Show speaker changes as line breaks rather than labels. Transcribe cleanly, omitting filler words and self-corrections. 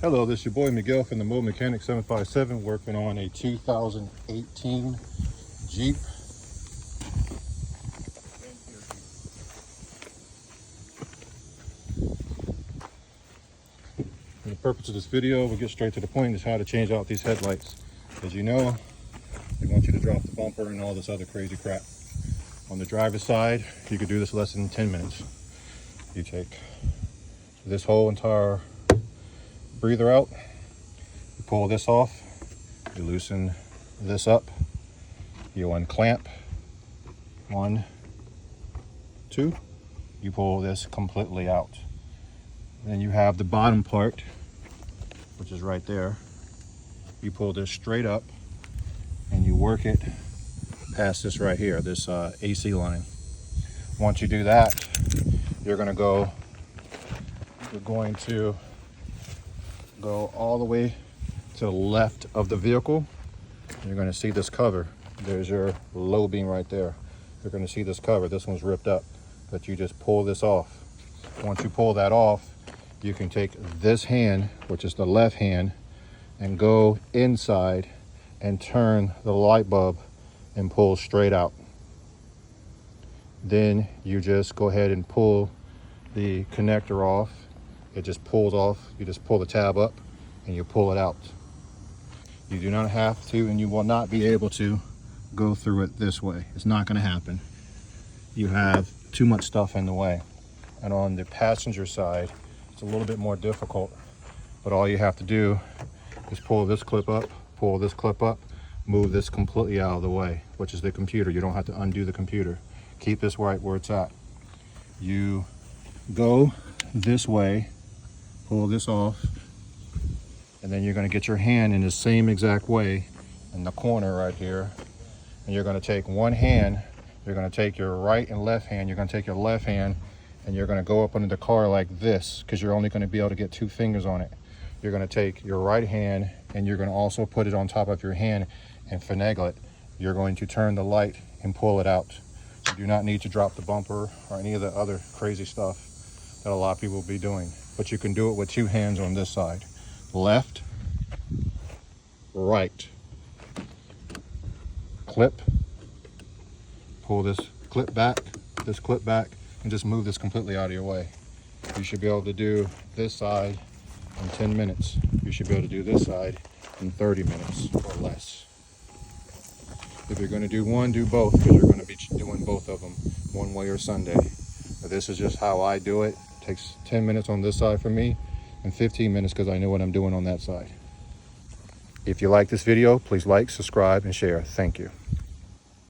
Hello, this is your boy Miguel from the Mobile Mechanic 757, working on a 2018 Jeep. And the purpose of this video, we'll get straight to the point, is how to change out these headlights. As you know, they want you to drop the bumper and all this other crazy crap. On the driver's side, you could do this less than 10 minutes. You take this whole entire breather out, you pull this off, you loosen this up, you unclamp, 1, 2, you pull this completely out. Then you have the bottom part, which is right there. You pull this straight up and you work it past this right here, this AC line. Once you do that, you're going to go all the way to the left of the vehicle. You're going to see this cover. There's your low beam right there. You're going to see this cover. This one's ripped up, but you just pull this off. Once you pull that off, you can take this hand, which is the left hand, and go inside and turn the light bulb and pull straight out. Then you just go ahead and pull the connector off. It just pulls off. You just pull the tab up and you pull it out. You do not have to, and you will not be able to go through it this way. It's not going to happen. You have too much stuff in the way. And on the passenger side, it's a little bit more difficult, but all you have to do is pull this clip up, pull this clip up, move this completely out of the way, which is the computer. You don't have to undo the computer. Keep this right where it's at. You go this way, pull this off, and then you're going to get your hand in the same exact way in the corner right here, and you're going to take one hand, you're going to take your right and left hand, you're going to take your left hand and you're going to go up under the car like this, because you're only going to be able to get 2 fingers on it. You're going to take your right hand and you're going to also put it on top of your hand and finagle it. You're going to turn the light and pull it out. You do not need to drop the bumper or any of the other crazy stuff that a lot of people will be doing, but you can do it with 2 hands on this side. Left, right, clip, pull this clip back, and just move this completely out of your way. You should be able to do this side in 10 minutes. You should be able to do this side in 30 minutes or less. If you're going to do one, do both, because you're going to be doing both of them one way or Sunday. But this is just how I do it. It takes 10 minutes on this side for me and 15 minutes because I know what I'm doing on that side. If you like this video, please like, subscribe, and share. Thank you.